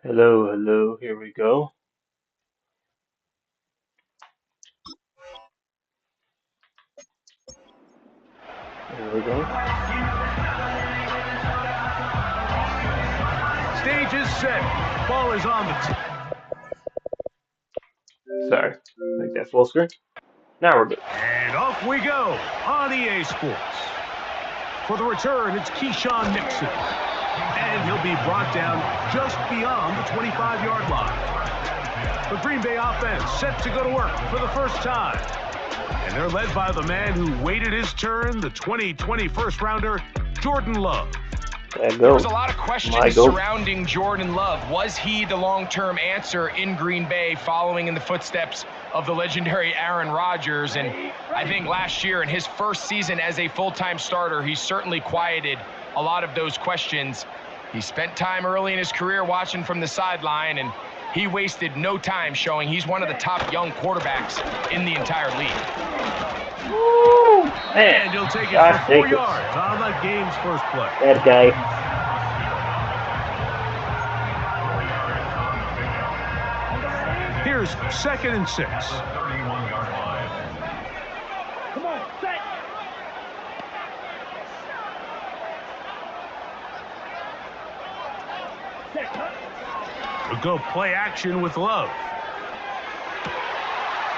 Hello, hello, here we go. Here we go. Stage is set. Ball is on the Sorry, make that full screen. Now we're good. and off we go on EA Sports. For the return, it's Keyshawn Nixon. And he'll be brought down just beyond the 25-yard line. The Green Bay offense set to go to work for the first time. And they're led by the man who waited his turn, the 2020 first-rounder, Jordan Love. There was a lot of questions surrounding Jordan Love. Was he the long-term answer in Green Bay following in the footsteps of the legendary Aaron Rodgers? And I think last year in his first season as a full-time starter, he certainly quieted a lot of those questions. He spent time early in his career watching from the sideline, and he wasted no time showing he's one of the top young quarterbacks in the entire league. Woo, man. And he'll take it for 4 yards on the game's first play. That guy. Here's 2nd and 6. Come on, set. We'll go play action with Love.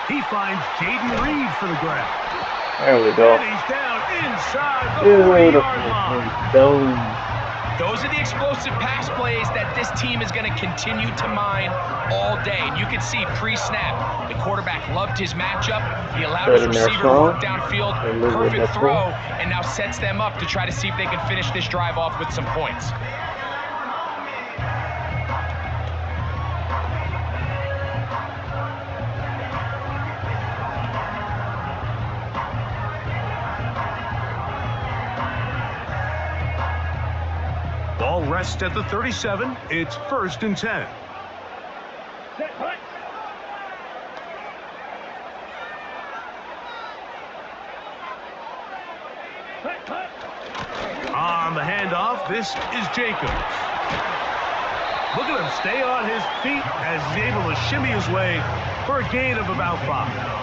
He finds Jaden Reed for the grab. There we go. And he's down inside the 40-yard line. Those are the explosive pass plays that this team is going to continue to mine all day. And you can see pre-snap, the quarterback loved his matchup. He allowed his receiver to work downfield, perfect throw, and now sets them up to try to see if they can finish this drive off with some points. Ball rests at the 37. It's 1st and 10. Set, punt. On the handoff, this is Jacobs. Look at him stay on his feet as he's able to shimmy his way for a gain of about 5.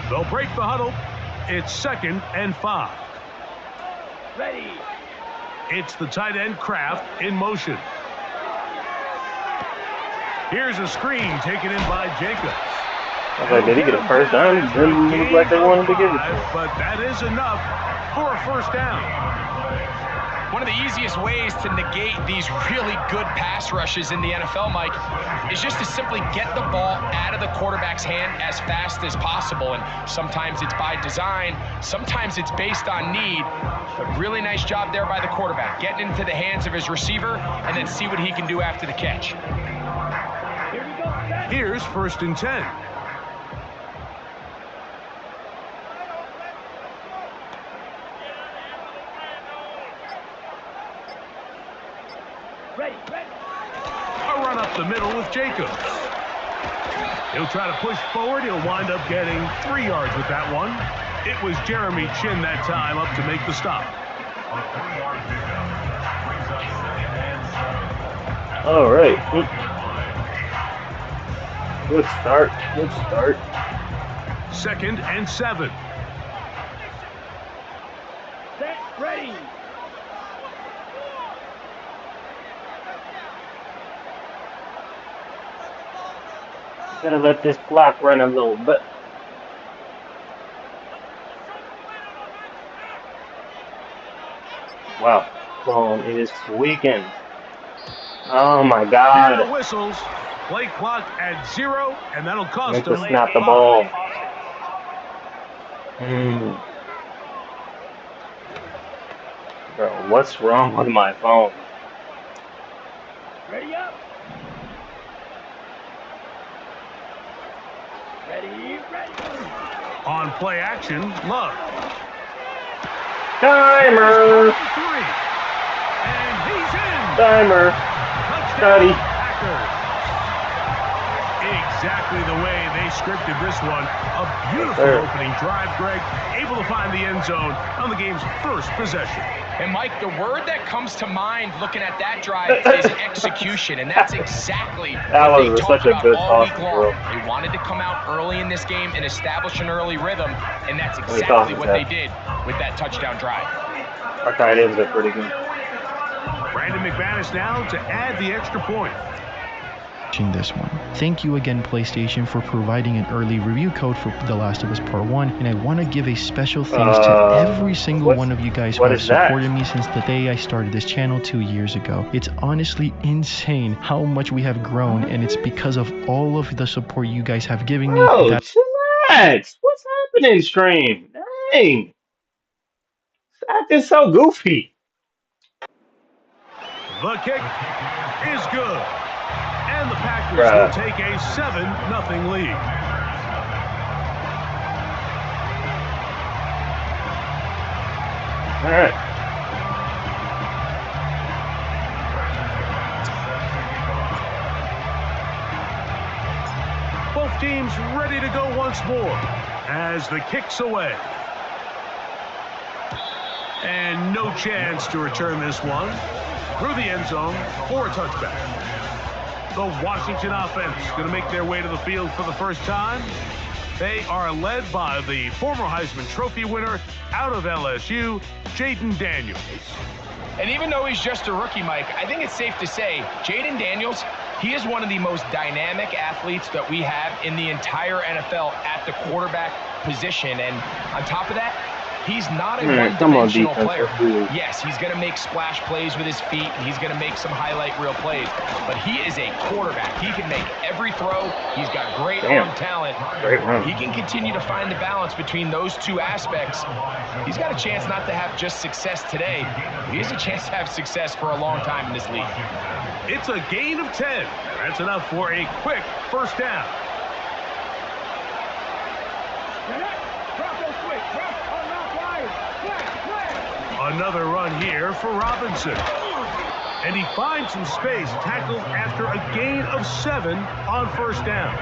They'll break the huddle. It's 2nd and 5. Ready. It's the tight end Kraft in motion. Here's a screen taken in by Jacobs. I was like, did he get a first down? It didn't look like they wanted to give it to him. But that is enough for a first down. One of the easiest ways to negate these really good pass rushes in the NFL, Mike, is just to simply get the ball out of the quarterback's hand as fast as possible. And sometimes it's by design, sometimes it's based on need. But really nice job there by the quarterback, getting into the hands of his receiver and then see what he can do after the catch. Here we go. Here's 1st and 10. Ready. A run up the middle with Jacobs. He'll try to push forward. He'll wind up getting 3 yards with that one. It was Jeremy Chin that time up to make the stop. All right. Good start. Good start. 2nd and 7. Set. Ready. Gotta let this clock run a little bit. Wow. Phone is tweaking. Oh my God. Now whistles. Play clock at 0, and that'll cost Meant them. to snap the ball. Bro, what's wrong with my phone? Ready up. Ready. On play action, Love. Timer! 3. And he's in. Timer! Touchdown, Study. Packers. exactly the way they scripted this one. A beautiful opening drive, Greg. Able to find the end zone on the game's first possession. And, Mike, the word that comes to mind looking at that drive is execution, and that's exactly what they talk about all week long. They wanted to come out early in this game and establish an early rhythm, and that's exactly what they did with that touchdown drive. Our tight ends are pretty good. Brandon McManus now to add the extra point. This one. Thank you again, PlayStation, for providing an early review code for The Last of Us Part 1, and I want to give a special thanks to every single one of you guys who have supported me since the day I started this channel 2 years ago. It's honestly insane how much we have grown, and it's because of all of the support you guys have given me. Chillax! What's happening, stream? Dang! It's acting so goofy. The kick is good. And the Packers will take a 7-0 lead. All right. Both teams ready to go once more as the kick's away. And no chance to return this one through the end zone for a touchback. The Washington offense going to make their way to the field for the first time. They are led by the former Heisman Trophy winner out of LSU, Jaden Daniels. And even though he's just a rookie, Mike, I think it's safe to say Jaden Daniels, he is one of the most dynamic athletes that we have in the entire NFL at the quarterback position. And on top of that, he's not a one-dimensional player. Yes, he's going to make splash plays with his feet, and he's going to make some highlight reel plays, but he is a quarterback. He can make every throw. He's got great arm talent. Great run. He can continue to find the balance between those two aspects. He's got a chance not to have just success today. He has a chance to have success for a long time in this league. It's a gain of 10. That's enough for a quick first down. Another run here for Robinson. And he finds some space, tackled after a gain of 7 on first down.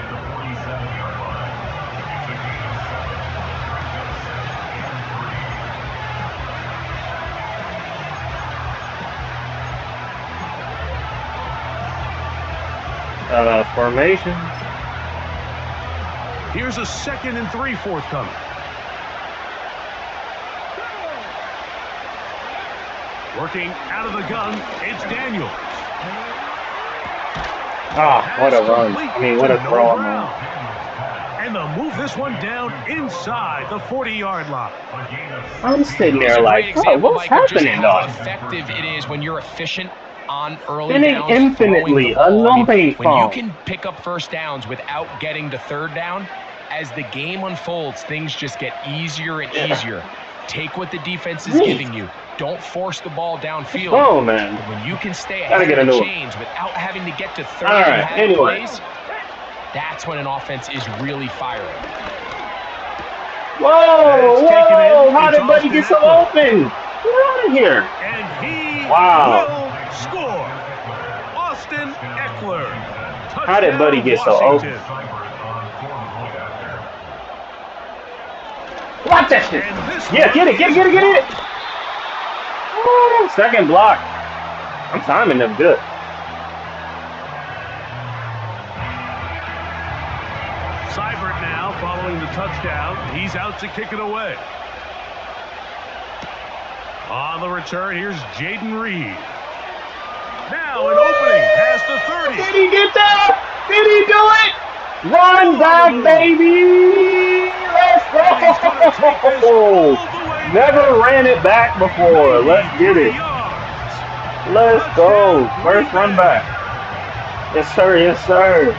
Formation. Here's a 2nd and 3 forthcoming. Working out of the gun, it's Daniels. Ah, what a run. I mean, what a throw, man. And they'll move this one down inside the 40-yard line. I'm sitting there like, oh, what's happening, dog? How effective it is when you're efficient on early downs. Infinitely annoying. When you can pick up first downs without getting to third down, as the game unfolds, things just get easier and easier. Take what the defense is giving you. Don't force the ball downfield. Oh, man. But when you can stay ahead of the chains without having to get to third and half plays, that's when an offense is really firing. Whoa! How did Buddy get so open? Get out of here. And he will score. Austin Eckler. How did Buddy get so open? Watch that shit. Yeah, get it. Oh, second block. I'm timing them good. Seibert now following the touchdown. He's out to kick it away. On the return, here's Jaden Reed. Now an opening past the 30. Did he get that? Did he do it? Run back, baby. Let's go. Never ran it back before. Let's get it. Let's go. First run back. Yes, sir. Yes, sir.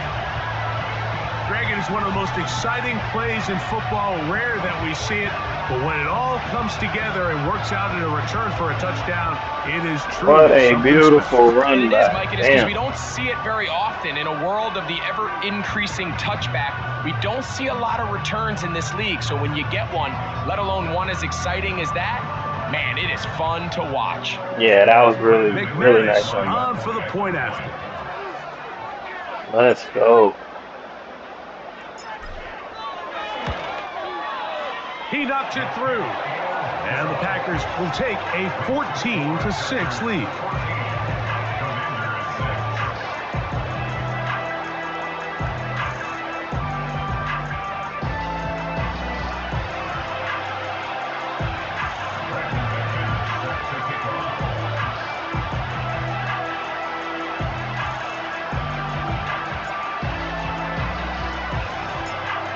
Greg, it is one of the most exciting plays in football. Rare that we see it, but when it all comes together and works out in a return for a touchdown, it is true. What a beautiful run back. It is, Mike. It is because we don't see it very often in a world of the ever-increasing touchback. We don't see a lot of returns in this league, so when you get one, let alone one as exciting as that, man, it is fun to watch. Yeah, that was really nice. On for the point after. Let's go. He knocks it through. And the Packers will take a 14-6 lead.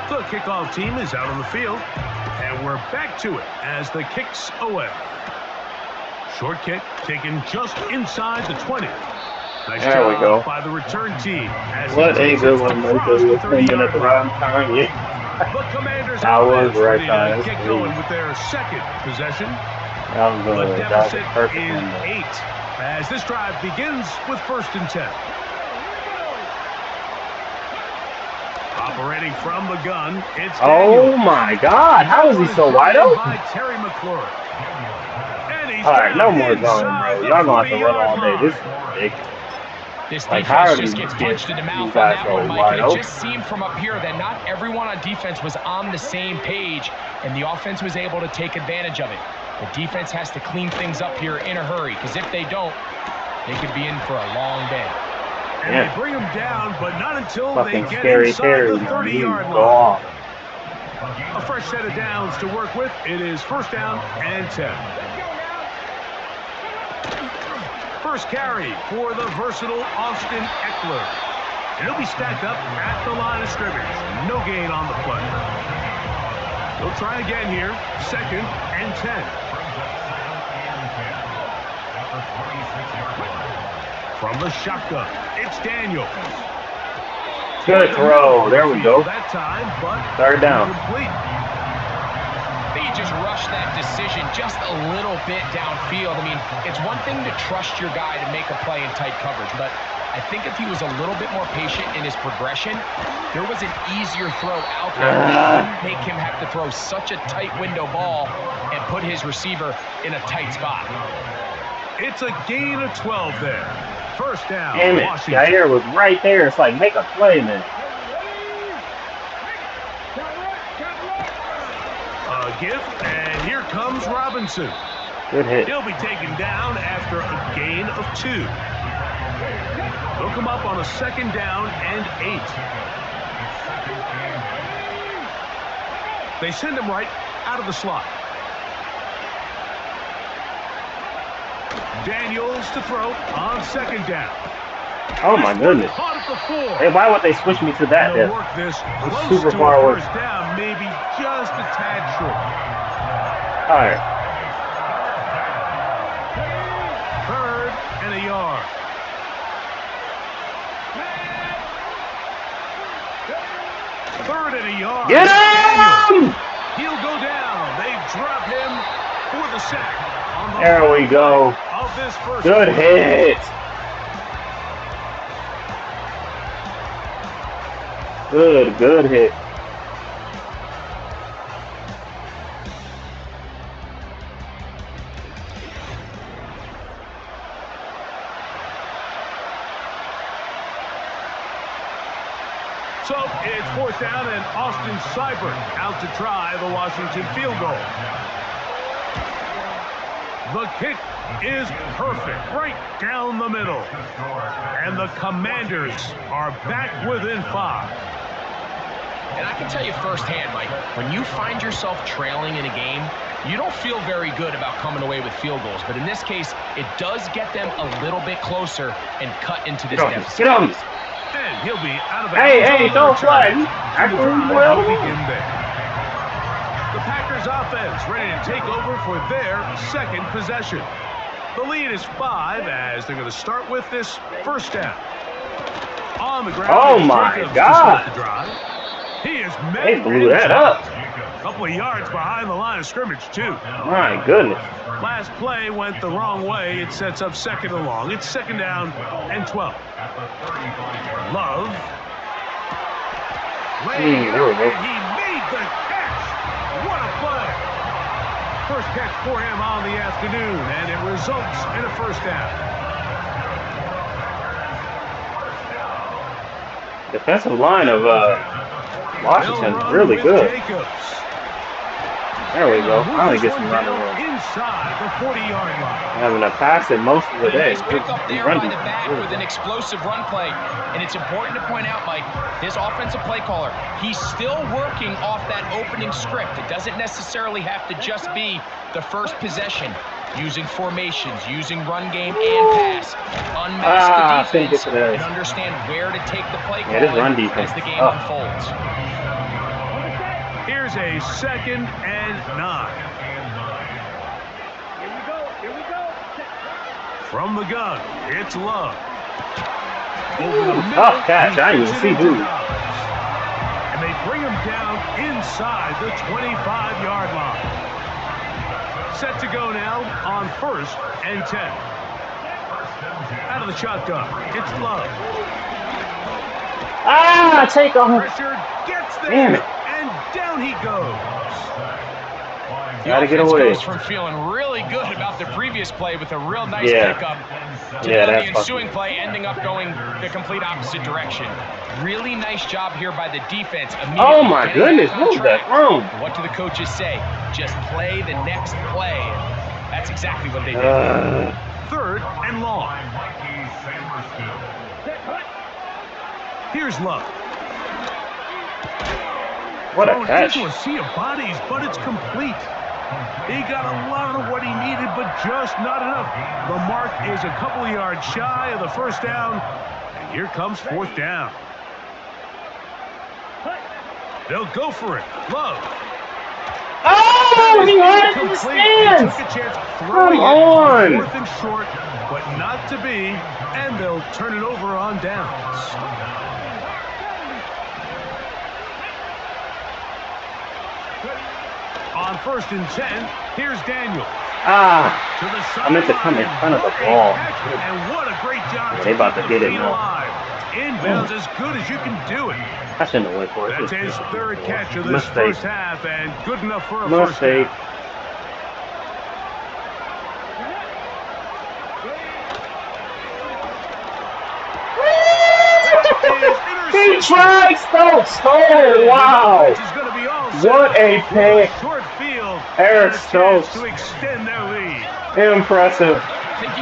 The kickoff team is out on the field, and we're back to it as the kick's away. Short kick taken just inside the 20. Nice there we go. by the return team. What a good one, Michael. You're thinking at the wrong time. Yeah. The Commanders That was the right ready time. to get going with their second possession. That was The a deficit perfect is one. 8 as this drive begins with 1st and 10. Operating from the gun, it's Oh my God! How is he so wide open? By Terry McLaurin. And he's All right, no more inside zone, bro. the Y'all gonna have to run all 40-yard day. This line. is ridiculous. This Like, how defense did just you gets get punched in the mouth these on guys that so one, Mike. wide And it open? just seemed from up here that not everyone on defense was on the same page, and the offense was able to take advantage of it. The defense has to clean things up here in a hurry, because if they don't, they could be in for a long day. And Yeah. they bring him down, but not until Fucking they get scary inside Terry, the man. 30-yard Go line. off. A fresh set of downs to work with. It is 1st down and 10. First carry for the versatile Austin Eckler. He'll be stacked up at the line of scrimmage. No gain on the play. He'll try again here. 2nd and 10. From the shotgun, it's Daniels. Good throw. There we go. That time, but 3rd down. incomplete. They just rushed that decision just a little bit downfield. I mean, it's one thing to trust your guy to make a play in tight coverage, but I think if he was a little bit more patient in his progression, there was an easier throw out there that wouldn't make him have to throw such a tight window ball and put his receiver in a tight spot. It's a gain of 12 there. 1st down, Damn it. Washington. Jair was right there. It's like, make a play, man. A gift, and here comes Robinson. Good hit. He'll be taken down after a gain of 2. They'll come up on a 2nd down and 8. They send him right out of the slot. Daniels to throw on 2nd down. Oh my goodness. Caught at the 4. Hey, why would they switch me to that? They'll Then? work this It's close super to far a away. 1st down, maybe just a tad short. All right. 3rd and a yard. Third and a yard. Get Daniels. him! He'll go down. They drop him for the sack. On the There we go. of this first Good quarter. hit. Good hit. So it's 4th down, and Austin Seibert out to try the Washington field goal. The kick is perfect, right down the middle. And the Commanders are back within 5. And I can tell you firsthand, Mike, when you find yourself trailing in a game, you don't feel very good about coming away with field goals. But in this case, it does get them a little bit closer and cut into this deficit. Get on. And he'll be out of Hey, bounds hey, on the don't return. flag. And the Actually, drive well. will begin there. The Packers offense ready to take over for their 2nd possession. The lead is 5 as they're going to start with this 1st down. On the ground. Oh it's my Jacobs to God. start the drive. He is met They blew and that dropped. up. A couple of yards behind the line of scrimmage, too. My goodness. Last play went the wrong way. It sets up 2nd and long. It's 2nd down and 12. Love. There we go. And he made the catch. What a play. First catch for him on the afternoon, and it results in a 1st down. Defensive line of Washington They'll is run really with good. Jacobs. There we go. Finally get some running room. Inside the 40-yard line. Having a pass in most of the day. Nice pick up there by the back with an explosive run play. And it's important to point out, Mike, this offensive play caller, he's still working off that opening script. It doesn't necessarily have to just be the first possession. Using formations, using run game and pass. Unmask the defense and understand where to take the play calling as the game unfolds. Here's a 2nd and 9. Here we go. From the gun, it's Love. Over the middle, tough catch. I didn't even see who. And they bring him down inside the 25-yard line. Set to go now on 1st and 10. Out of the shotgun, it's Love. Take off. Pressure gets there. Damn it. And down he goes. Gotta get away. Goes from feeling really good about the previous play with a real nice pickup to the ensuing play ending up going the complete opposite direction. Really nice job here by the defense. Oh my goodness, what was that wrong? What do the coaches say? Just play the next play. That's exactly what they did. 3rd and long. Here's Love. What a catch. Into a sea of bodies, but it's complete. He got a lot of what he needed, but just not enough. The mark is a couple of yards shy of the first down, and here comes 4th down. They'll go for it. Love. Oh, he had it in his hands. Took a chance Come on. 4th and short, but not to be, and they'll turn it over on downs. On 1st and 10, here's Daniel. I meant to come in front of the ball. And what a great job. They about to get it now. Inbounds as good as you can do it. I shouldn't have went for it. That's his 3rd catch of this first half, and good enough for a first Mistake. half. He tried Stokes. Oh, wow. What a pick. Eric Stokes. To extend their lead. Impressive.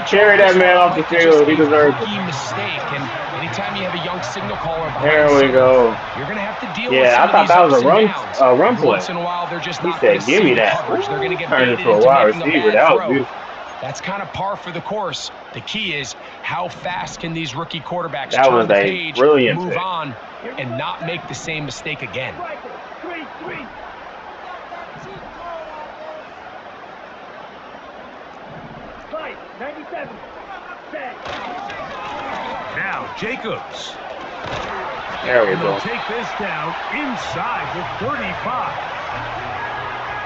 Carry that man off the field. He deserves it. Mistake, and anytime you have a young signal caller behind there we go. You're going to have to deal with Yeah, I thought that was a run play. Once in a while, they're just He not said, give me that. They're going to get Turned baited into a into wide making a receiver. bad That was throw. beautiful. That's kind of par for the course. The key is how fast can these rookie quarterbacks That turn was the a page, brilliant move pick. on, and not make the same mistake again. 3. Fight, 97. Now Jacobs. There we And they'll go. take this down inside the 35.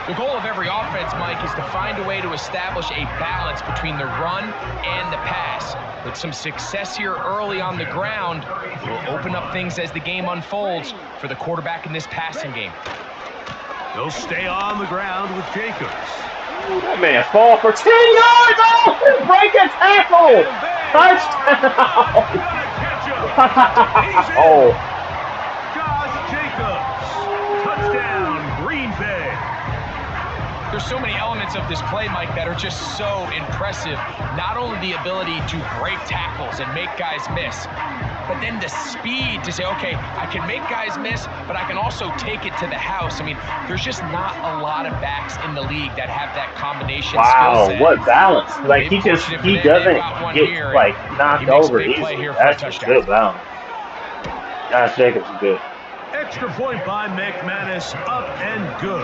The goal of every offense, Mike, is to find a way to establish a balance between the run and the pass. With some success here early on the ground, it will open up things as the game unfolds for the quarterback in this passing game. They'll stay on the ground with Jacobs. That man fall for 10 yards. Oh, break a tackle. Touchdown. Oh. Josh Jacobs. Touchdown, Green Bay. There's so many elements of this play, Mike, that are just so impressive. Not only the ability to break tackles and make guys miss, but then the speed to say, okay, I can make guys miss, but I can also take it to the house. I mean, there's just not a lot of backs in the league that have that combination skill set. What balance. Like, he doesn't get, like, knocked over easily. That's a good balance. Josh Jacobs is good. Extra point by McManus, up and good.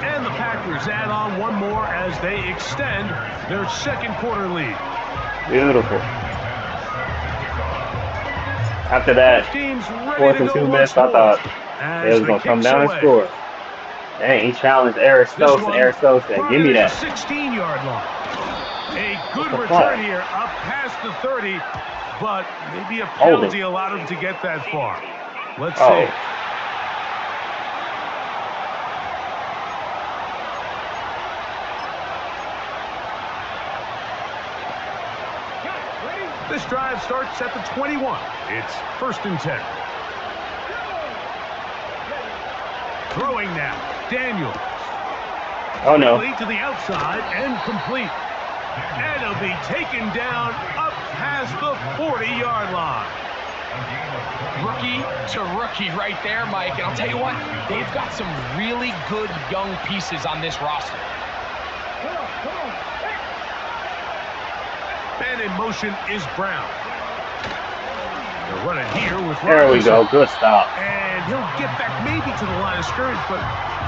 And the Packers add on one more as they extend their second quarter lead. Beautiful. After that 4th and 2 miss, I thought it was going to come down and score. Dang, he challenged Eric Stokes, and Eric Stokes said, give me that. 16-yard line. A good return here, up past the 30, but maybe a penalty allowed him to get that far. Let's see. This drive starts at the 21. It's 1st and 10. Throwing now, Daniels. Oh no. To the outside and complete. And it'll be taken down up past the 40-yard line. Rookie to rookie right there, Mike. And I'll tell you what, they've got some really good young pieces on this roster. Come on. And in motion is Brown. They're running here with There we go. Good stop. And he'll get back maybe to the line of scrimmage, but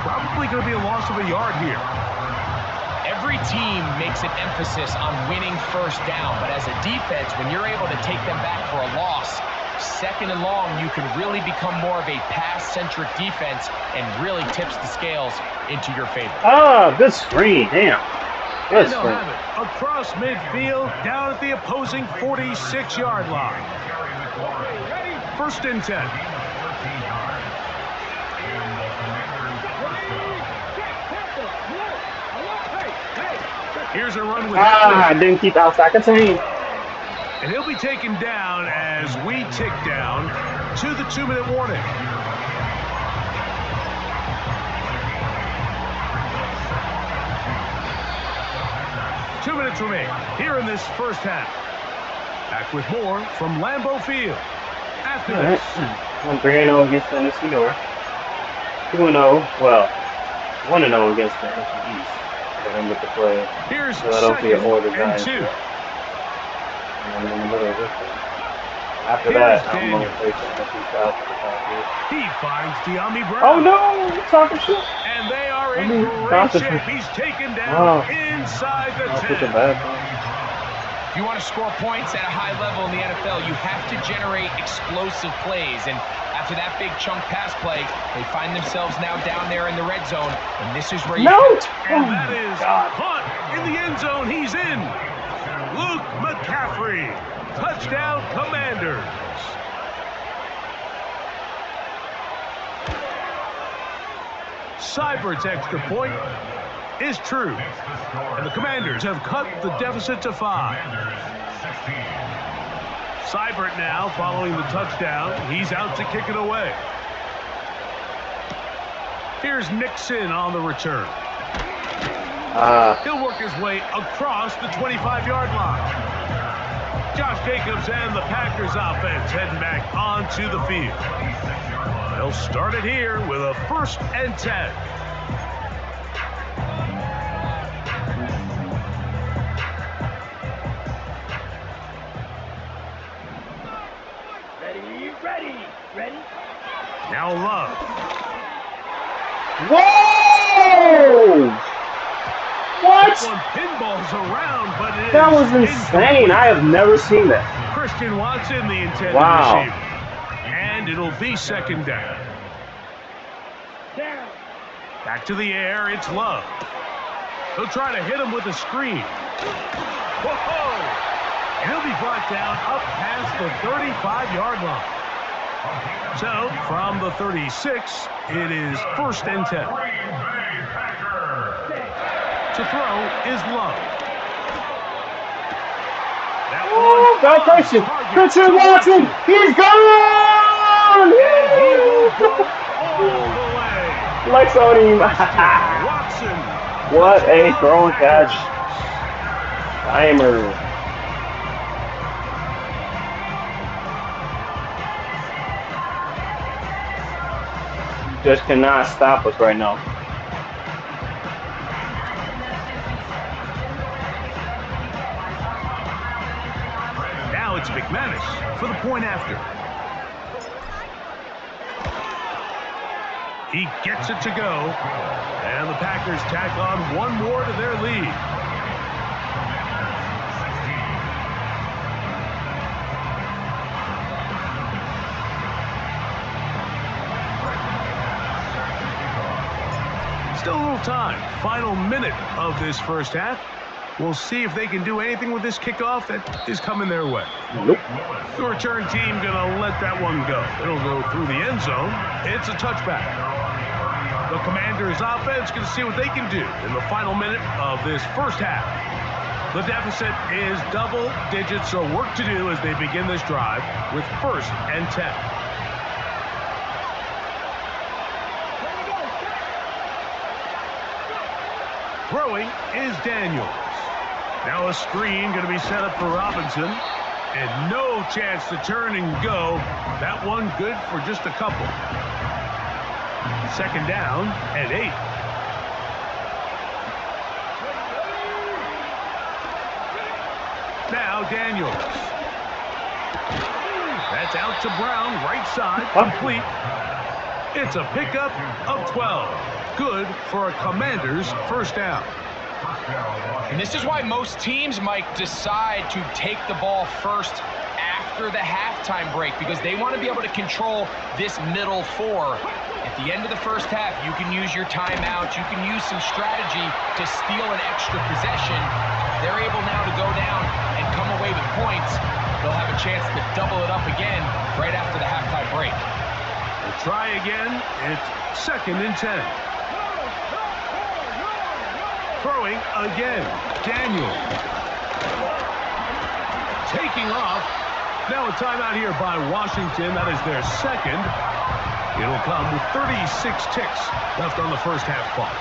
probably going to be a loss of a yard here. Every team makes an emphasis on winning first down, but as a defense, when you're able to take them back for a loss, second and long, you can really become more of a pass-centric defense and really tips the scales into your favor. Ah, good screen. Damn. Good screen. Have it across midfield, down at the opposing 46-yard line. First and 10. Here's a run with I didn't keep outside contain. and he'll be taken down as we tick down to the 2-minute warning. Two minutes remain here in this first half. Back with more from Lambeau Field. After this. I'm 3-0 against the NFC North. 2-0. Well, 1-0 against the NFC East. I don't get to play. Here's Philadelphia or the Giants. two. I'm in the middle of this one. After that, I'm going to play some NFC South. He finds De'Ami Brown. Oh no! Talking shit. And they are in great shape. He's taken down inside the 10. If you want to score points at a high level in the NFL, you have to generate explosive plays. And after that big chunk pass play, they find themselves now down there in the red zone. And this is where you... And that is caught in the end zone. He's in. Luke McCaffrey. Touchdown, Commanders. Seibert's extra point is true. And the Commanders have cut the deficit to 5. Seibert now following the touchdown. He's out to kick it away. Here's Nixon on the return. He'll work his way across the 25-yard line. Josh Jacobs and the Packers offense heading back onto the field. They'll start it here with a 1st and 10. Ready. Now Love. Whoa! What? One pinballs around, but that was insane. I have never seen that. Christian Watson, the intended receiver. And it'll be 2nd down. Back to the air, it's Love. He'll try to hit him with a screen. Whoa! And he'll be brought down up past the 35-yard line. So, from the 36, it is 1st and 10. To throw is Love. Go Christian! Christian Watson! He's gone! And he will go all the way. Flex on him. Watson. What a throw and catch. Timer. Just cannot stop us right now. Now it's McManus for the point after. He gets it to go. And the Packers tack on one more to their lead. Still a little time. Final minute of this first half. We'll see if they can do anything with this kickoff that is coming their way. Nope. The return team gonna let that one go. It'll go through the end zone. It's a touchback. The Commanders offense gonna see what they can do in the final minute of this first half. The deficit is double digits, so work to do as they begin this drive with 1st and 10. Throwing is Daniels. Now a screen going to be set up for Robinson. And no chance to turn and go. That one good for just a couple. Second down and 8. Now Daniels. That's out to Brown, right side, complete. It's a pickup of 12. Good for a Commander's first down. And this is why most teams, Mike, decide to take the ball first after the halftime break, because they want to be able to control this middle four. At the end of the first half, you can use your timeout. You can use some strategy to steal an extra possession. They're able now to go down and come away with points. They'll have a chance to double it up again right after the halftime break. We'll try again. It's 2nd and 10. Throwing again. Daniel. Taking off. Now a timeout here by Washington. That is their second. It'll come with 36 ticks left on the first half clock.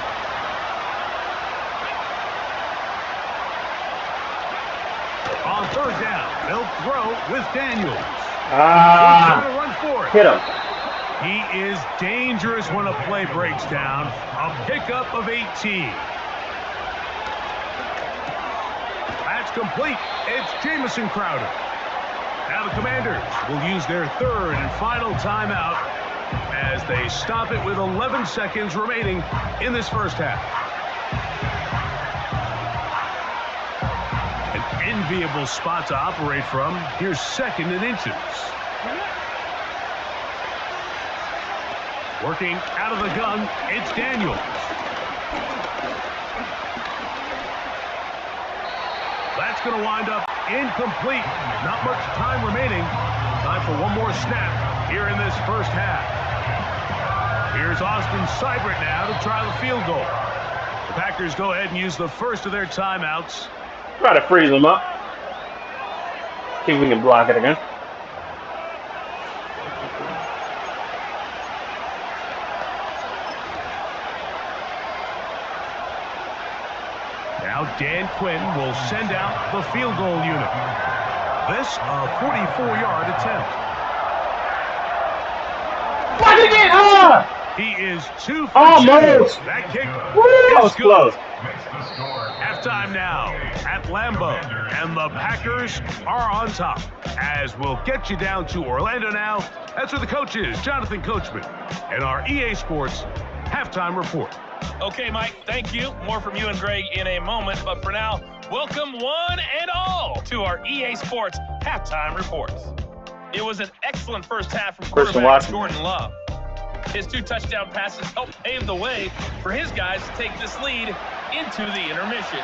On third down, they'll throw with Daniels. Trying to run for it. Hit him. He is dangerous when a play breaks down. A pickup of 18. That's complete. It's Jamison Crowder. Now the Commanders will use their third and final timeout as they stop it with 11 seconds remaining in this first half. An enviable spot to operate from. Here's 2nd and inches. Working out of the gun, it's Daniels. That's going to wind up incomplete. Not much time remaining. Time for one more snap here in this first half. Here's Austin Seibert now to try the field goal. The Packers go ahead and use the first of their timeouts. Try to freeze them up. See if we can block it again. Now Dan Quinn will send out the field goal unit. This a 44-yard attempt. Block it again! He is 2 for Almost. 2. That kick That was is good. close. Halftime now at Lambeau, and the Packers are on top. As we'll get you down to Orlando now. That's where the coach is, Jonathan Coachman, and our EA Sports halftime report. Okay, Mike, thank you. More from you and Greg in a moment. But for now, welcome one and all to our EA Sports halftime reports. It was an excellent first half from quarterback Jordan Love. His 2 touchdown passes helped pave the way for his guys to take this lead into the intermission.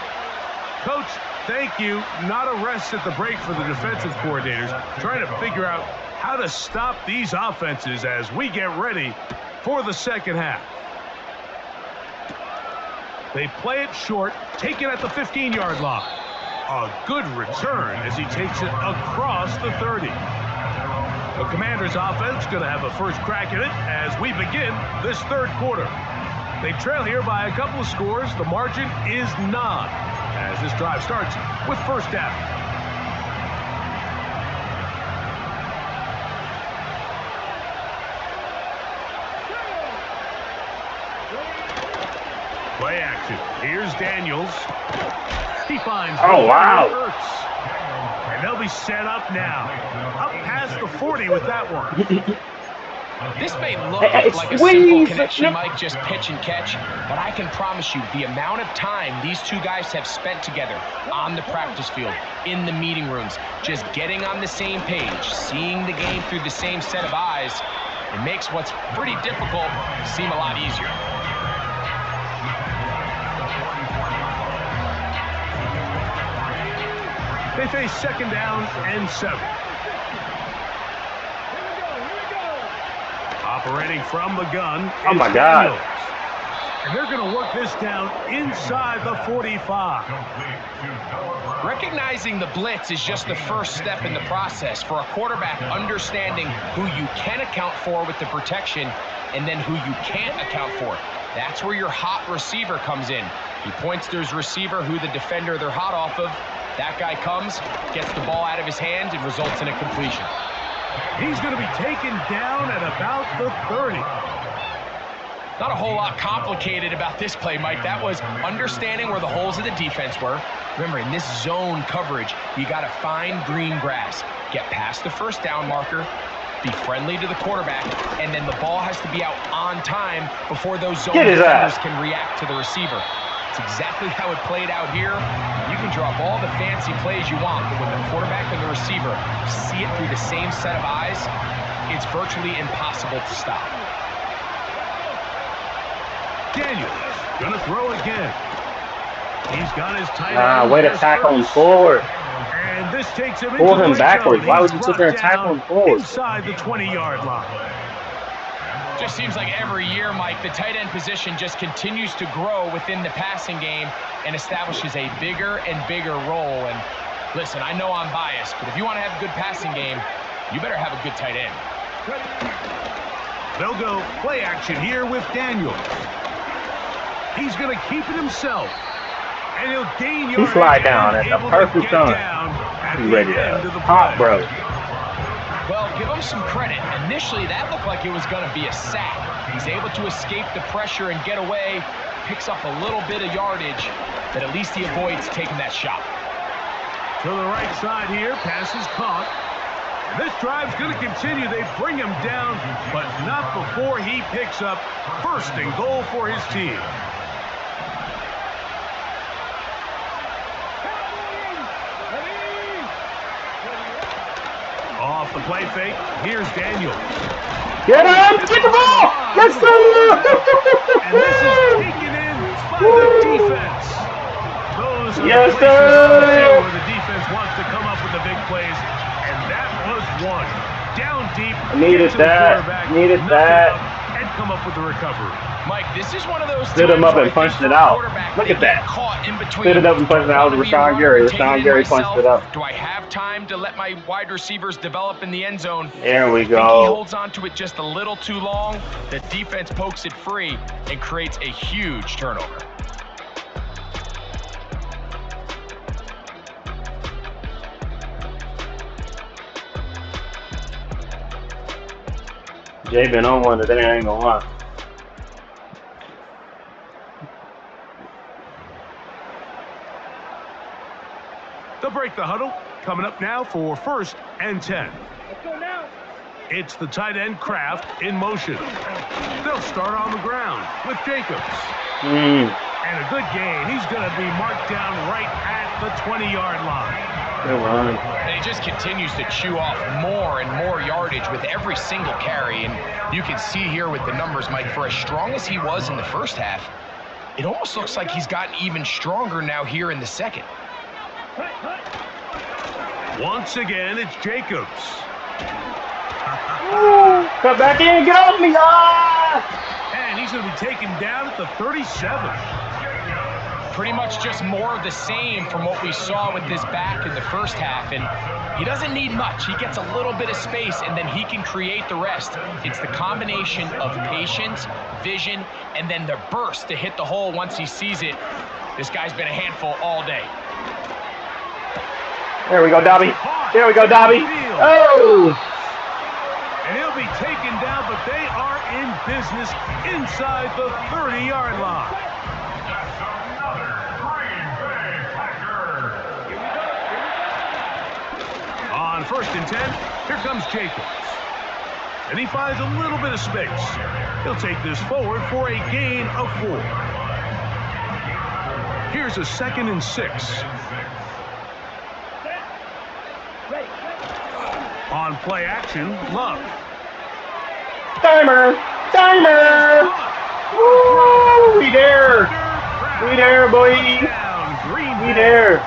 Coach, thank you. Not a rest at the break for the defensive coordinators, trying to figure out how to stop these offenses as we get ready for the second half. They play it short, take it at the 15-yard line. A good return as he takes it across the 30. The Commanders' offense going to have a first crack at it as we begin this third quarter. They trail here by a couple of scores. The margin is 9 as this drive starts with first down. Play action. Here's Daniels. He finds Ertz. And they'll be set up now. Up past the 40 with that one. This may look like a simple connection, Mike, just pitch and catch, but I can promise you the amount of time these two guys have spent together on the practice field, in the meeting rooms, just getting on the same page, seeing the game through the same set of eyes, it makes what's pretty difficult seem a lot easier. They face second down and 7. Operating from the gun. Oh my God. And they're going to work this down inside the 45. Recognizing the blitz is just the first step in the process for a quarterback, understanding who you can account for with the protection and then who you can't account for. That's where your hot receiver comes in. He points to his receiver, who the defender they're hot off of. That guy comes, gets the ball out of his hand, and results in a completion. He's going to be taken down at about the 30. Not a whole lot complicated about this play, Mike. That was understanding where the holes of the defense were. Remember, in this zone coverage, you got to find green grass, get past the first down marker, be friendly to the quarterback, and then the ball has to be out on time before those zone defenders can react to the receiver. It's exactly how it played out here. You can draw up all the fancy plays you want, but when the quarterback and the receiver see it through the same set of eyes, it's virtually impossible to stop. Daniels gonna throw again. He's got his tight end. Way to tackle him forward. And this takes him pull him backwards. Why would you sit there and tackle him forward? Inside the 20-yard line. Just seems like every year, Mike, the tight end position just continues to grow within the passing game and establishes a bigger and bigger role. And listen, I know I'm biased, but if you want to have a good passing game, you better have a good tight end. They'll go play action here with Daniels. He's going to keep it himself. And he'll gain your slide down at the perfect time. He's ready to pop, bro. Well, give him some credit. Initially, that looked like it was going to be a sack. He's able to escape the pressure and get away, picks up a little bit of yardage, but at least he avoids taking that shot. To the right side here, pass is caught. And this drive's going to continue. They bring him down, but not before he picks up first and goal for his team. Off the play fake, here's Daniels. Get him! Get the ball! Let's go! And this is taken in by the defense. Those are yes, the places on the sir! field where the defense wants to come up with the big plays. And that was one. Down deep. Needed that. Needed that. And come up with the recovery. Mike, this is one of those stood him up and punched it out. Look at that. Stood it up and punched it out. Rashawn Gary. Rashawn Gary punched it up. Do I have time to let my wide receivers develop in the end zone? There we He go. holds on to it just a little too long. The defense pokes it free and creates a huge turnover. Jay been on one today, I ain't gonna lie. They'll break the huddle. Coming up now for 1st and 10. Let's go now. It's the tight end Kraft in motion. They'll start on the ground with Jacobs. And a good gain. He's going to be marked down right at the 20-yard line. Good run. And he just continues to chew off more and more yardage with every single carry. And you can see here with the numbers, Mike, for as strong as he was in the first half, it almost looks like he's gotten even stronger now here in the second. Once again, it's Jacobs. Cut back in, get off me! And he's going to be taken down at the 37. Pretty much just more of the same from what we saw with this back in the first half. And he doesn't need much. He gets a little bit of space, and then he can create the rest. It's the combination of patience, vision, and then the burst to hit the hole once he sees it. This guy's been a handful all day. There we go, Dobby. There we go, Dobby. Oh! And he'll be taken down, but they are in business inside the 30-yard line. On 1st and 10, here comes Jacobs. And he finds a little bit of space. He'll take this forward for a gain of 4. Here's a 2nd and 6. On play action, Love. Timer! Timer! Woo! We there! We there, boy! We there!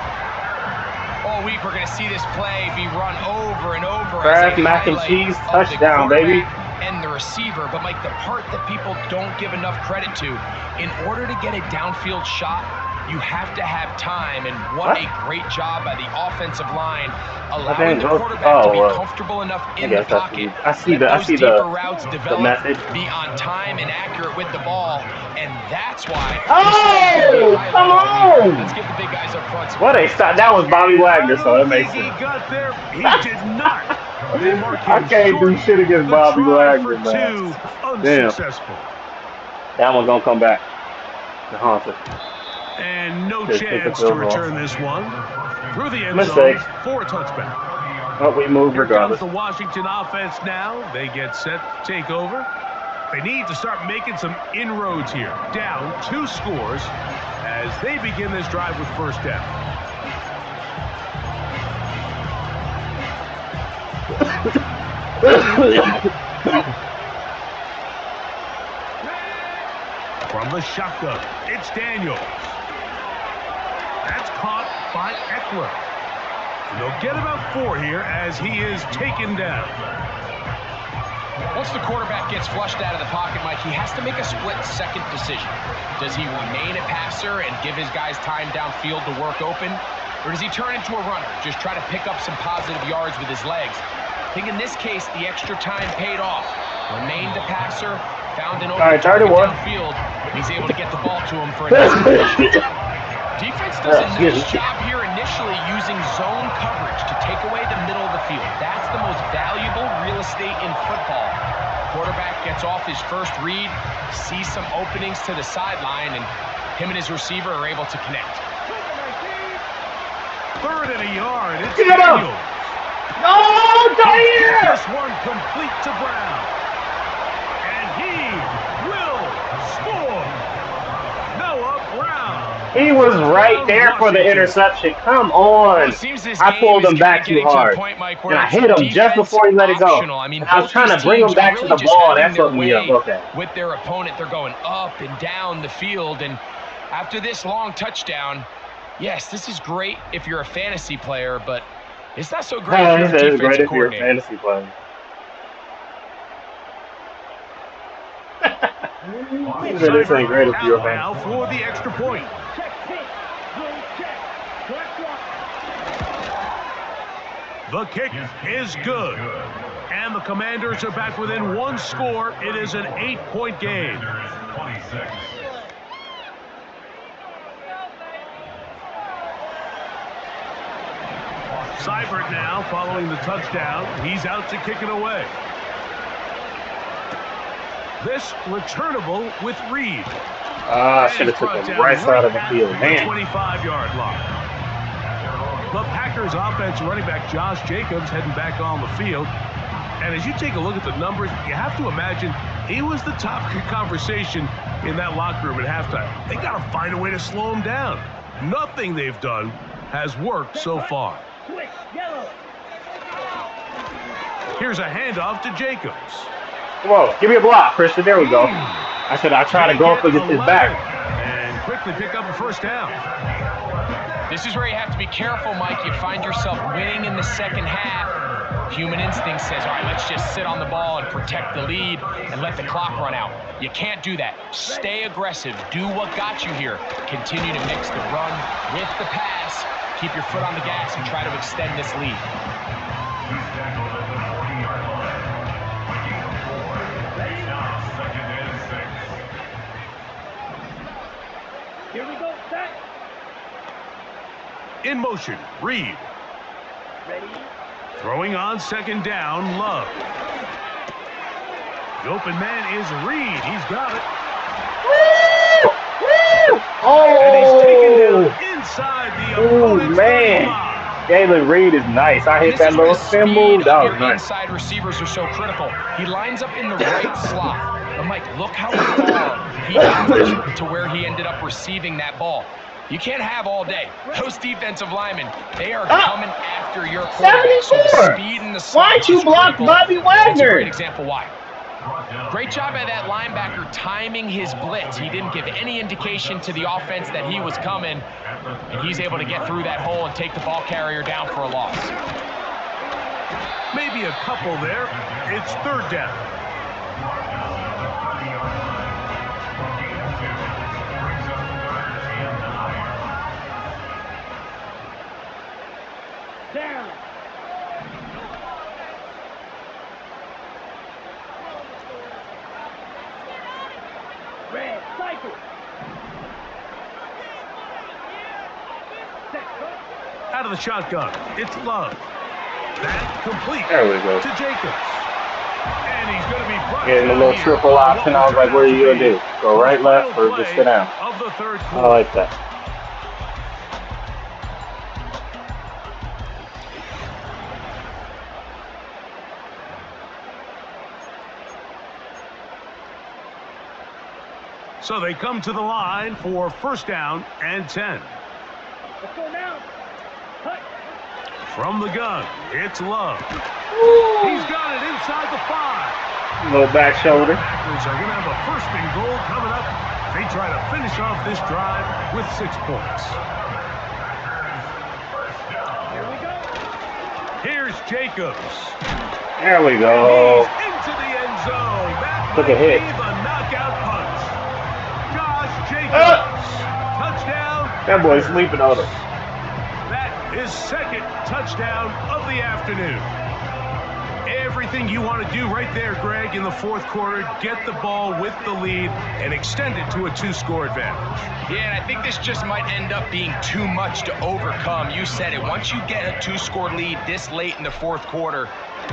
All week we're going to see this play be run over and over. Kraft mac and cheese touchdown, baby. and the receiver. But, Mike, the part that people don't give enough credit to, in order to get a downfield shot, you have to have time, and what a great job by the offensive line, allowing the quarterback to be comfortable enough in the pocket. I see the routes develop, message. Be on time and accurate with the ball, and that's why. Oh, come on! Let's give the big guys up front. What a stop! That was Bobby Wagner, so that makes sense. He got there. He did not. They mark him I can't do shit against Bobby Wagner, man. Unsuccessful. That one's gonna come back to haunt us. And no chance to return this one through the end zone for a touchback. But we move regardless. Here comes the Washington offense now. They get set to take over. They need to start making some inroads here. Down 2 scores as they begin this drive with first down. From the shotgun, it's Daniels. That's caught by Eckler. And they'll get about 4 here as he is taken down. Once the quarterback gets flushed out of the pocket, Mike, he has to make a split-second decision. Does he remain a passer and give his guys time downfield to work open? Or does he turn into a runner, just try to pick up some positive yards with his legs? I think in this case, the extra time paid off. Remained a passer, found an open target downfield, and he's able to get the ball to him for a nice completion. Defense does a nice job here initially using zone coverage to take away the middle of the field. That's the most valuable real estate in football. Quarterback gets off his first read, sees some openings to the sideline, and him and his receiver are able to connect. 3rd and a yard. It's Daniels. No, Daniel! This one complete to Brown. And he will score. Noah Brown. He was right there for the interception. Come on. I pulled him back too hard. And I hit him just before he let it go. I mean, I was trying to bring him back to the ball. That's what we look at. With their opponent, they're going up and down the field. And after this long touchdown, yes, this is great if you're a fantasy player, but it's not so great if you're a defensive coordinator. Fantasy player. This ain't great if you're a fan. Now for the extra point. The kick is good. And the Commanders are back within 1 score. It is an 8-point game. Seibert now following the touchdown. He's out to kick it away. This returnable with Reed. Should have took him right side of the field, man. 25-yard line. The Packers offense running back Josh Jacobs heading back on the field. And as you take a look at the numbers, you have to imagine he was the topic of conversation in that locker room at halftime. They got to find a way to slow him down. Nothing they've done has worked so far. Here's a handoff to Jacobs. Come on, give me a block, Christian. There we go. I said I'll try to go up against his back. And quickly pick up a first down. This is where you have to be careful, Mike. You find yourself winning in the second half. Human instinct says, all right, let's just sit on the ball and protect the lead and let the clock run out. You can't do that. Stay aggressive. Do what got you here. Continue to mix the run with the pass. Keep your foot on the gas and try to extend this lead. Here we go, set. In motion, Reed. Ready. Throwing on second down, Love. The open man is Reed. He's got it. Woo! Woo! And he's taken down inside the opponent's man. Galen Reed is nice. I hit that little spin move. That was nice. Inside receivers are so critical. He lines up in the right slot. But Mike, look how far he got to where he ended up receiving that ball. You can't have all day. Those defensive linemen, they are coming after your quarterback. So the speed and the slot. Why'd you block Bobby Wagner? That's a great example why. Great job by that linebacker timing his blitz. He didn't give any indication to the offense that he was coming, and he's able to get through that hole and take the ball carrier down for a loss. Maybe a couple there. It's third down. out of the shotgun. It's Love. That complete There we go. to Jacobs. And he's going to be brought Getting a down little here triple on option. what I was will like, turn what are out you to going to be do? Go the right, left, final or just play sit down? of the third I quarter. like that. So they come to the line for first down and 10. Let's go now. Cut. From the gun, it's Love. He's got it inside the 5. Little back shoulder. Packers are going to have a first and goal coming up. They try to finish off this drive with 6 points. Here we go. Here's Jacobs. There we go. He's into the end zone. That Took a might hit. be the knockout punch. Josh Jacobs. Touchdown. That boy's sleeping on him. That is second touchdown of the afternoon. Everything you want to do right there, Greg, in the fourth quarter, get the ball with the lead and extend it to a 2-score advantage. Yeah, and I think this just might end up being too much to overcome. You said it. Once you get a 2-score lead this late in the fourth quarter,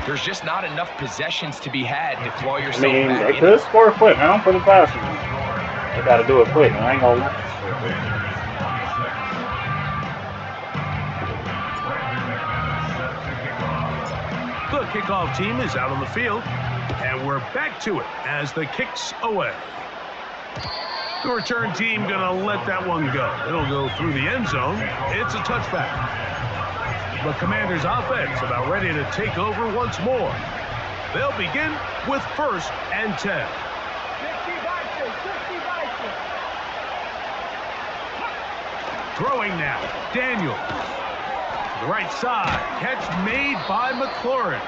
there's just not enough possessions to be had to claw yourself back they in. could score quick. I don't put it past them. They got to do it quick. I ain't going to let them score quick. The kickoff team is out on the field, and we're back to it as the kick's away. The return team gonna let that one go. It'll go through the end zone. It's a touchback. The Commanders' offense about ready to take over once more. They'll begin with first and 10. 60 Vikings, 60 Vikings. Throwing now, Daniels. The right side, catch made by McLaurin.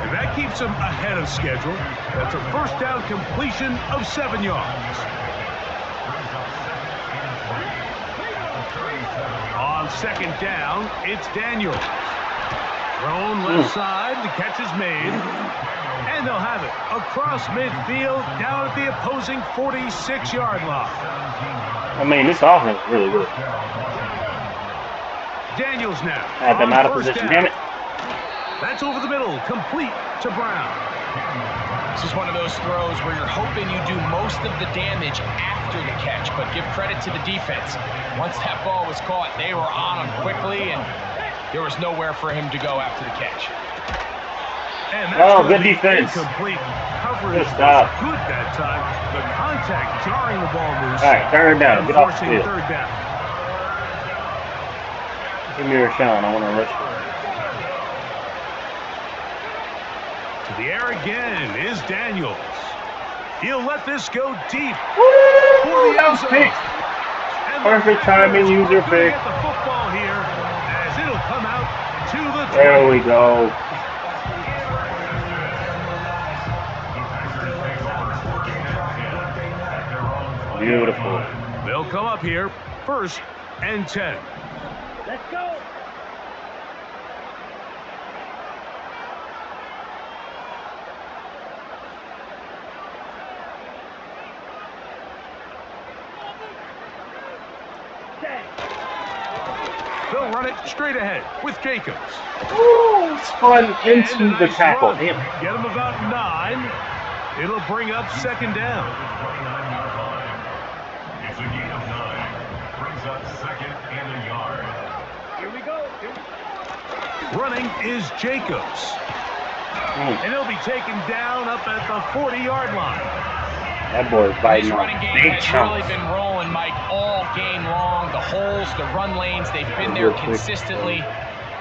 And that keeps him ahead of schedule. That's a first down completion of 7 yards. On second down, it's Daniels. Thrown left side, the catch is made. And they'll have it across midfield, down at the opposing 46-yard line. I mean, this offense is really good. Daniels now. Had them out of position. Damn it. That's over the middle, complete to Brown. This is one of those throws where you're hoping you do most of the damage after the catch, but give credit to the defense. Once that ball was caught, they were on him quickly, and there was nowhere for him to go after the catch. And that's good defense. Incomplete. Coverage Good stop. was good that time. The contact jarring the ball loose. All right, third down. Get off the forcing field. third down. Give me Rashawn. I want to rush for it. To the air again is Daniels. He'll let this go deep. Woo! That was pick. And Perfect timing, user pick. Get the football here as it'll come out to the 20. There we go. Beautiful. They'll come up here first and 10. Let's go. They'll run it straight ahead with Jacobs. Ooh, it's fun into And a the nice tackle. run. Damn. Get him about 9. It'll bring up second down. It's a gain of 9. Brings up second and a yard. Here we go. Running is Jacobs. And he'll be taken down up at the 40-yard line. That boy's biting This on running game big has chunks. really been rolling, Mike, all game long. The holes, the run lanes, they've been there consistently.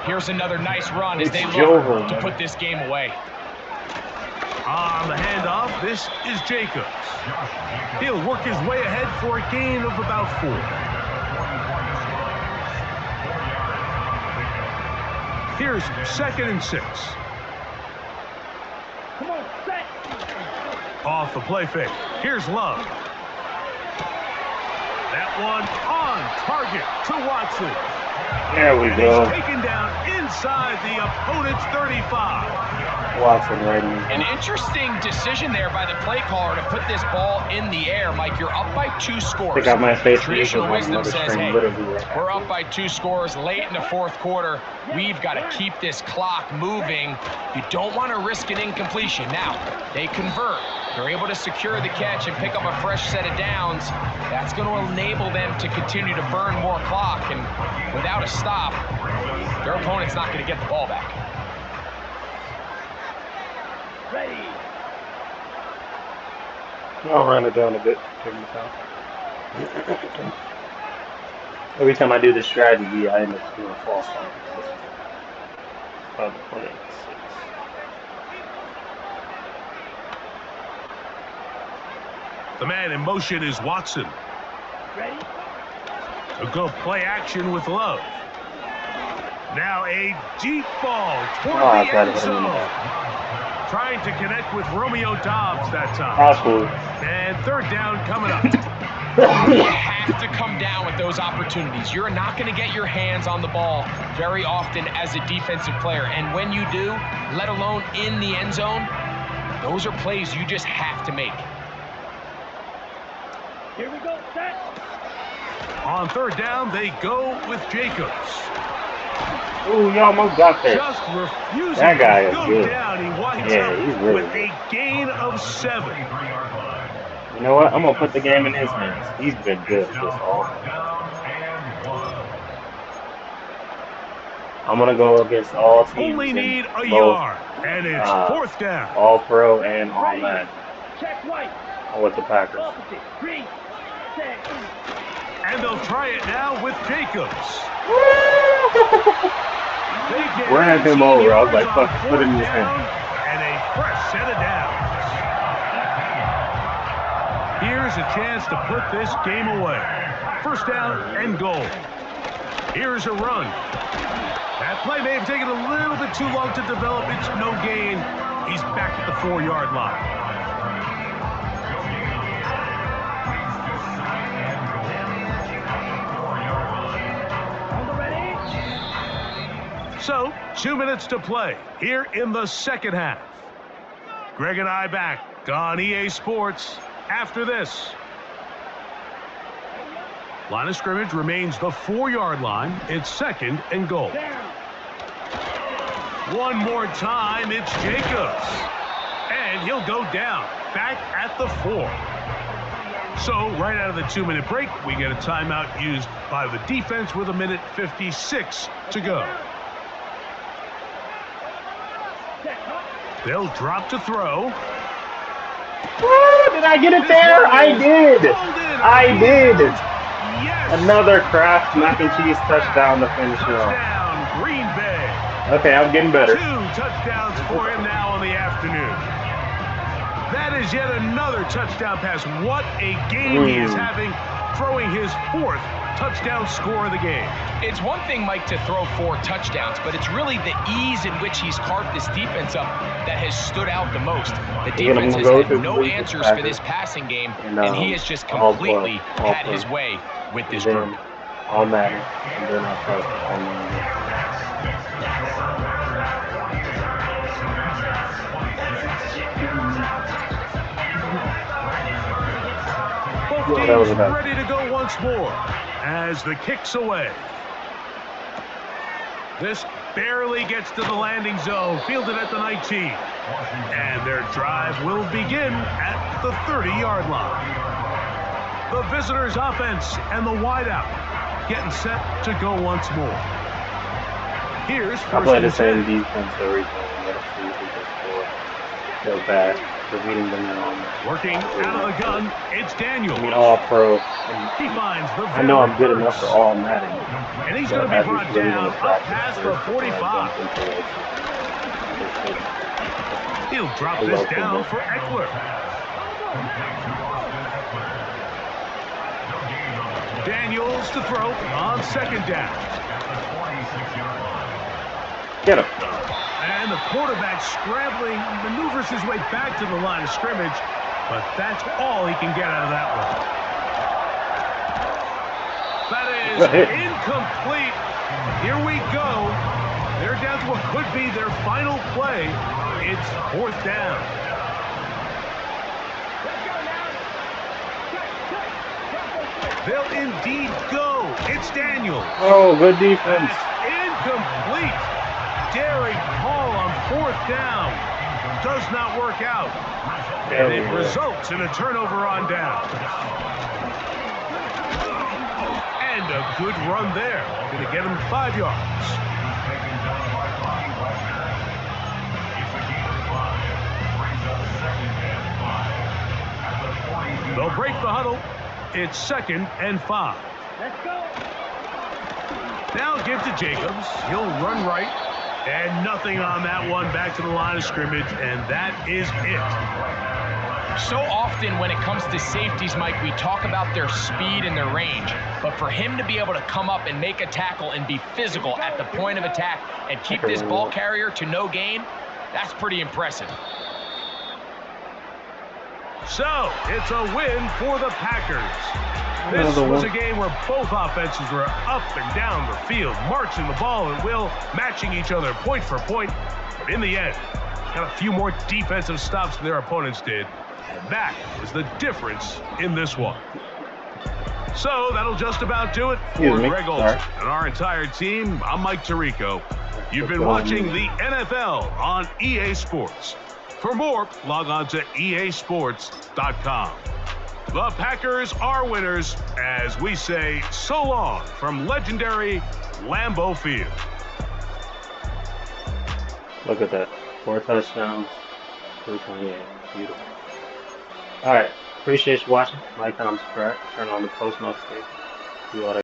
Here's another nice run as they look to put this game away. On the handoff, this is Jacobs. He'll work his way ahead for a gain of about 4. Here's second and 6. Come on, set. Off the play fake. Here's Love. That one on target to Watson. There we and go. He's taken down inside the opponent's 35. Watson right in. An interesting decision there by the play caller to put this ball in the air. Mike, you're up by 2 scores. I got my face. Traditional wisdom says, hey, we're up by 2 scores late in the 4th quarter. We've got to keep this clock moving. You don't want to risk an incompletion. Now, they convert. They're able to secure the catch and pick up a fresh set of downs. That's going to enable them to continue to burn more clock. And without a stop, their opponent's not going to get the ball back. Ready. I'll run it down a bit. Every time I do this strategy, I end up doing a false start. The man in motion is Watson. Ready. To go play action with Love. Now a deep ball toward the end zone. Trying to connect with Romeo Dobbs that time. Possible. And 3rd down coming up. You have to come down with those opportunities. You're not going to get your hands on the ball very often as a defensive player. And when you do, let alone in the end zone, those are plays you just have to make. Here we go. Set. On 3rd down, they go with Jacobs. Ooh, you almost got there. Just refusing That guy to is go good. down. He winds Yeah, up he's really with good. a gain of 7. You know what? I'm going to put the game in his hands. He's been good this all. I'm going to go against all teams. Only need a both, yard, and it's 4th down. All pro and all Madden. Check white. I'm with the Packers. Opposite. 3, 6. And they'll try it now with Jacobs. Ran him over. I was like, fuck, put it in his hand. And a fresh set of downs. Here's a chance to put this game away. 1st down and goal. Here's a run. That play may have taken a little bit too long to develop. It's no gain. He's back at the 4-yard line. So, 2 minutes to play here in the 2nd half. Greg and I back on EA Sports after this. Line of scrimmage remains the 4-yard line. It's 2nd and goal. One more time, it's Jacobs. And he'll go down, back at the 4. So, right out of the 2-minute break, we get a timeout used by the defense with 1:56 to go. They'll drop to throw. Woo, did I get it there? I did. I did. Yes. Another Kraft mac and cheese touchdown to finish it off. Touchdown, Green Bay. Okay, I'm getting better. 2 touchdowns for him now on the afternoon. That is yet another touchdown pass. What a game he is having, throwing his 4th touchdown score of the game. It's one thing, Mike, to throw 4 touchdowns, but it's really the ease in which he's carved this defense up that has stood out the most. The defense has had no answers for this passing game, and he has just completely had his way with this group. All Madden, and then I'll start Both teams ready to go once more as the kick's away. This barely gets to the landing zone, fielded at the 19. And their drive will begin at the 30-yard line. The visitors' offense and the wideout getting set to go once more. Here's I play the same defense every time. Let's see if we can score. So bad. For beating them on. Working out of the gun, it's Daniels. I mean, all pro. He finds the I know I'm good enough for all Madden. And he's going to be brought down up past the 45. He'll drop this down for Eckler. Daniels to throw on 2nd down. Get him. And the quarterback scrambling, maneuvers his way back to the line of scrimmage, but that's all he can get out of that one. That is incomplete. Here we go. They're down to what could be their final play. It's 4th down. They'll indeed go. It's Daniel. Oh, good defense. Incomplete. Daring call on 4th down. Does not work out. And it results in a turnover on down. And a good run there. Going to get him 5 yards. They'll break the huddle. It's 2nd and 5. Let's go. Now give to Jacobs. He'll run right. And nothing on that one. Back to the line of scrimmage. And that is it. So often when it comes to safeties, Mike, we talk about their speed and their range. But for him to be able to come up and make a tackle and be physical at the point of attack and keep this ball carrier to no gain, that's pretty impressive. So, it's a win for the Packers. This was a game where both offenses were up and down the field, marching the ball at will, matching each other point for point. But in the end, got a few more defensive stops than their opponents did. And that is the difference in this one. So, that'll just about do it for Greg Olson and our entire team. I'm Mike Tirico. You've been watching the NFL on EA Sports. For more, log on to easports.com. The Packers are winners as we say so long from legendary Lambeau Field. Look at that. 4 touchdowns, 328. Beautiful. All right. Appreciate you watching. Like, comment, subscribe. Turn on the post notifications. Do all that.